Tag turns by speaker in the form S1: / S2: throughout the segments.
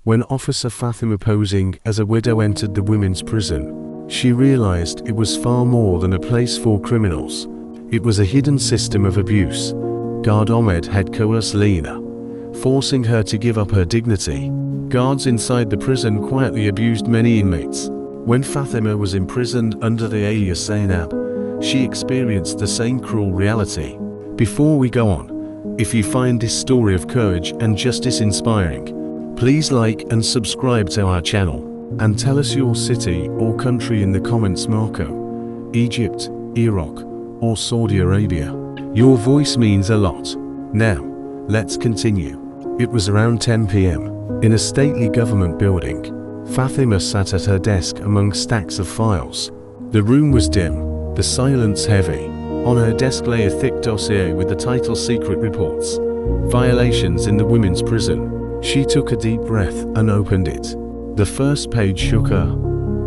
S1: When Officer Fatima, posing as a widow, entered the women's prison, she realized it was far more than a place for criminals. It was a hidden system of abuse. Guard Ahmed had coerced Lena, forcing her to give up her dignity. Guards inside the prison quietly abused many inmates. When Fatima was imprisoned under the alias Zainab, she experienced the same cruel reality. Before we go on, if you find this story of courage and justice inspiring, please like and subscribe to our channel, and tell us your city or country in the comments. Morocco, Egypt, Iraq, or Saudi Arabia. Your voice means a lot. Now, let's continue. It was around 10 p.m. in a stately government building. Fatima sat at her desk among stacks of files. The room was dim, the silence heavy. On her desk lay a thick dossier with the title Secret Reports, Violations in the Women's Prison. She took a deep breath and opened it. The first page shook her.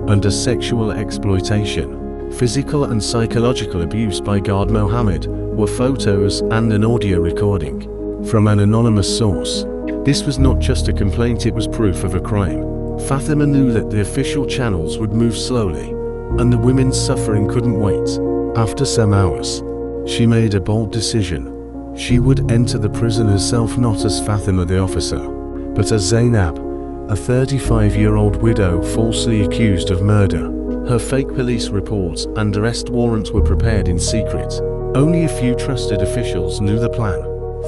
S1: Under sexual exploitation, physical and psychological abuse by guard Mohammed were photos and an audio recording from an anonymous source. This was not just a complaint, it was proof of a crime. Fatima knew that the official channels would move slowly, and the women's suffering couldn't wait. After some hours, she made a bold decision. She would enter the prison herself, not as Fatima the officer, but as Zainab, a 35-year-old widow falsely accused of murder. Her fake police reports and arrest warrants were prepared in secret. Only a few trusted officials knew the plan.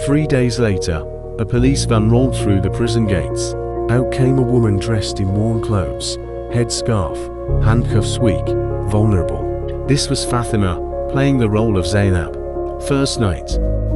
S1: 3 days later, a police van rolled through the prison gates. Out came a woman dressed in worn clothes, headscarf, handcuffs, weak, vulnerable. This was Fatima, playing the role of Zainab. First night.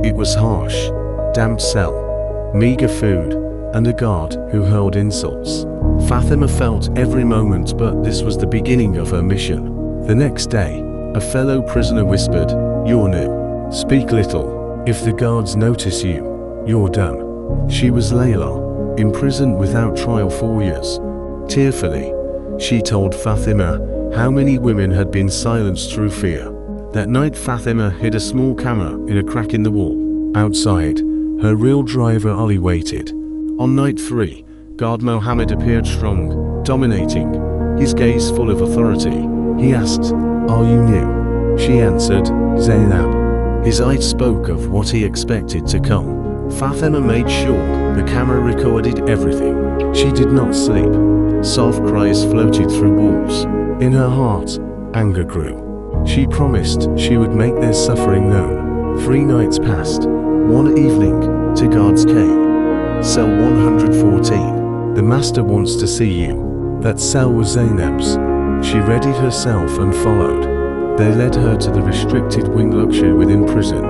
S1: It was harsh. Damp cell, meager food, and a guard who hurled insults. Fatima felt every moment, but this was the beginning of her mission. The next day, a fellow prisoner whispered, "You're new. Speak little. If the guards notice you, you're done." She was Layla, imprisoned without trial 4 years. Tearfully, she told Fatima how many women had been silenced through fear. That night, Fatima hid a small camera in a crack in the wall. Outside, her real driver Ali waited. On night 3, guard Mohammed appeared strong, dominating, his gaze full of authority. He asked, "Are you new?" She answered, "Zainab." His eyes spoke of what he expected to come. Fatima made sure the camera recorded everything. She did not sleep. Soft cries floated through walls. In her heart, anger grew. She promised she would make their suffering known. 3 nights passed. One evening, 2 guards came. Cell 114. "The master wants to see you." That cell was Zainab's. She readied herself and followed. They led her to the restricted wing luxury within prison.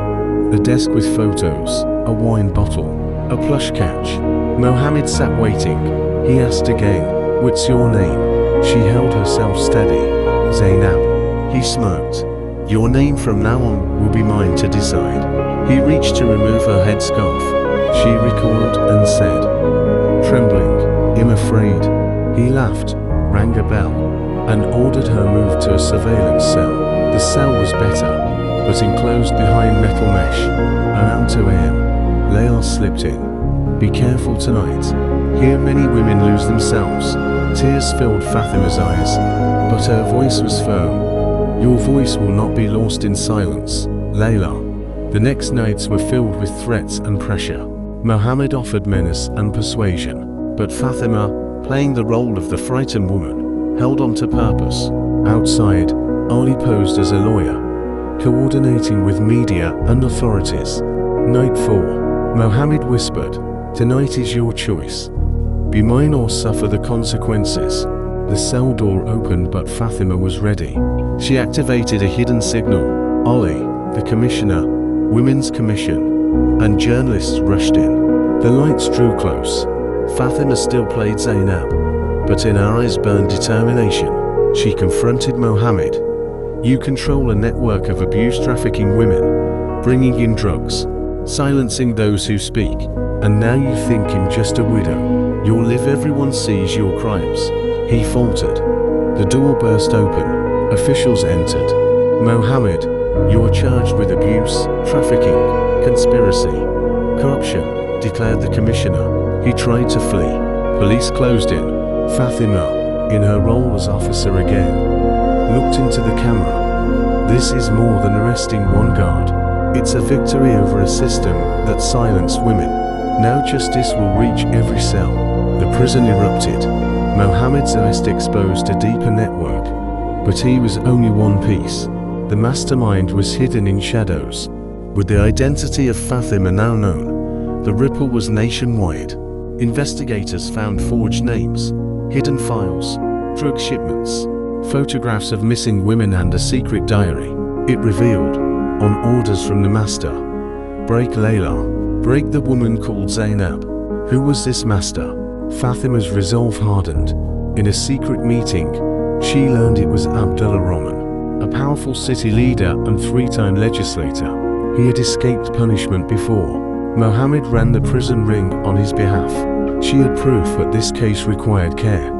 S1: A desk with photos, a wine bottle, a plush couch. Mohammed sat waiting. He asked again, "What's your name?" She held herself steady. "Zainab." He smirked. "Your name from now on will be mine to decide." He reached to remove her headscarf. She recoiled and said, trembling, "I'm afraid." He laughed, rang a bell, and ordered her moved to a surveillance cell. The cell was better, but enclosed behind metal mesh. Around 2 a.m., Layla slipped in. "Be careful tonight. Here many women lose themselves." Tears filled Fatima's eyes, but her voice was firm. "Your voice will not be lost in silence, Layla." The next nights were filled with threats and pressure. Mohammed offered menace and persuasion, but Fatima, playing the role of the frightened woman, held on to purpose. Outside, Ali posed as a lawyer, coordinating with media and authorities. Night 4. Mohammed whispered, "Tonight is your choice. Be mine or suffer the consequences." The cell door opened, but Fatima was ready. She activated a hidden signal. Ali, the commissioner, Women's Commission, and journalists rushed in. The lights drew close. Fatima still played Zainab, but in her eyes burned determination. She confronted Mohammed. "You control a network of abuse trafficking women, bringing in drugs, silencing those who speak, and now you think I'm just a widow. You'll live, everyone sees your crimes." He faltered. The door burst open. Officials entered. "Mohammed, you are charged with abuse, trafficking, conspiracy, corruption," declared the commissioner. He tried to flee. Police closed in. Fatima, in her role as officer again, looked into the camera. This is more than arresting one guard. It's a victory over a system that silenced women. Now justice will reach every cell. The prison erupted. Mohammed's arrest exposed a deeper network. But he was only one piece. The mastermind was hidden in shadows. With the identity of Fatima now known, the ripple was nationwide. Investigators found forged names, hidden files, drug shipments, photographs of missing women and a secret diary. It revealed, on orders from the master, break Layla, break the woman called Zainab. Who was this master? Fatima's resolve hardened. In a secret meeting, she learned it was Abdullah Rahman, a powerful city leader and three-time legislator. He had escaped punishment before. Mohammed ran the prison ring on his behalf. She had proof that this case required care.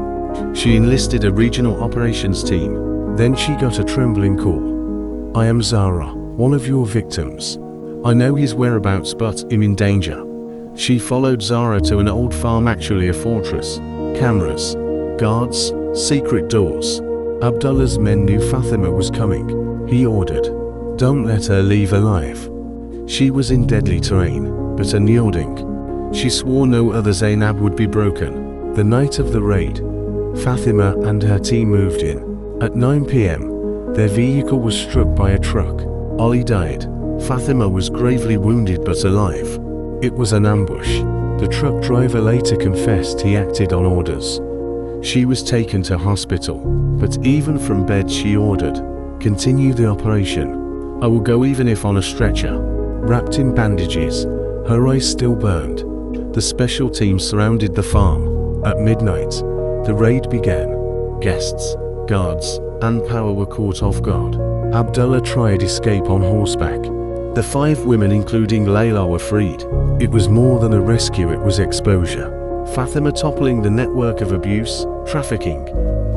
S1: She enlisted a regional operations team. Then she got a trembling call. I am Zara, one of your victims. I know his whereabouts but I'm in danger. She followed Zara to an old farm, actually a fortress. Cameras, guards, secret doors. Abdullah's men knew Fatima was coming. He ordered, don't let her leave alive. She was in deadly terrain, but unyielding. She swore no other Zainab would be broken. The night of the raid, Fatima and her team moved in. At 9 p.m., their vehicle was struck by a truck. Ali died. Fatima was gravely wounded but alive. It was an ambush. The truck driver later confessed he acted on orders. She was taken to hospital, but even from bed she ordered, continue the operation. I will go even if on a stretcher. Wrapped in bandages, her eyes still burned. The special team surrounded the farm. At midnight, the raid began. Guests, guards, and power were caught off guard. Abdullah tried escape on horseback. The 5 women, including Layla, were freed. It was more than a rescue, it was exposure. Fatima toppling the network of abuse, trafficking,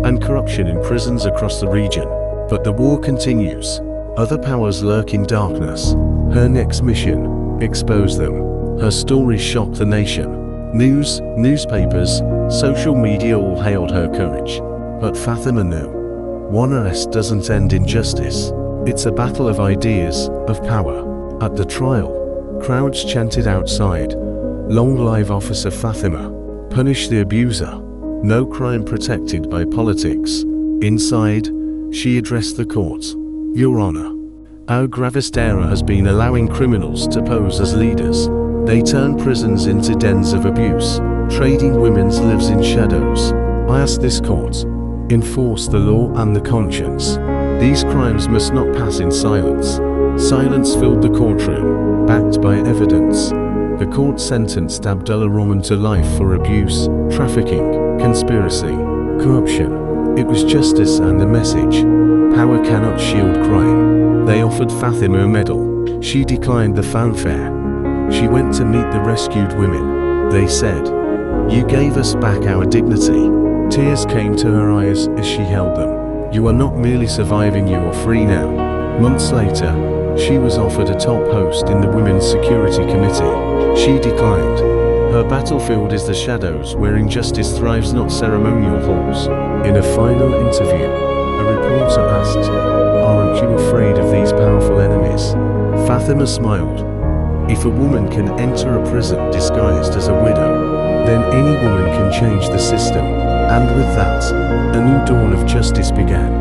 S1: and corruption in prisons across the region. But the war continues. Other powers lurk in darkness. Her next mission, expose them. Her story shocked the nation. News, newspapers, social media all hailed her courage. But Fatima knew, one arrest doesn't end in justice. It's a battle of ideas, of power. At the trial, crowds chanted outside, long live Officer Fatima. Punish the abuser. No crime protected by politics. Inside, she addressed the court. Your Honor, our gravest error has been allowing criminals to pose as leaders. They turn prisons into dens of abuse, trading women's lives in shadows. I ask this court, enforce the law and the conscience. These crimes must not pass in silence. Silence filled the courtroom, backed by evidence. The court sentenced Abdullah Rahman to life for abuse, trafficking, conspiracy, corruption. It was justice and a message. Power cannot shield crime. They offered Fatima a medal. She declined the fanfare. She went to meet the rescued women. They said, "You gave us back our dignity." Tears came to her eyes as she held them. You are not merely surviving, you are free now. Months later, she was offered a top post in the Women's Security Committee. She declined. Her battlefield is the shadows where injustice thrives, not ceremonial halls. In a final interview, a reporter asked, "Aren't you afraid of these powerful enemies?" Fatima smiled. If a woman can enter a prison disguised as a widow, then any woman can change the system. And with that, a new dawn of justice began.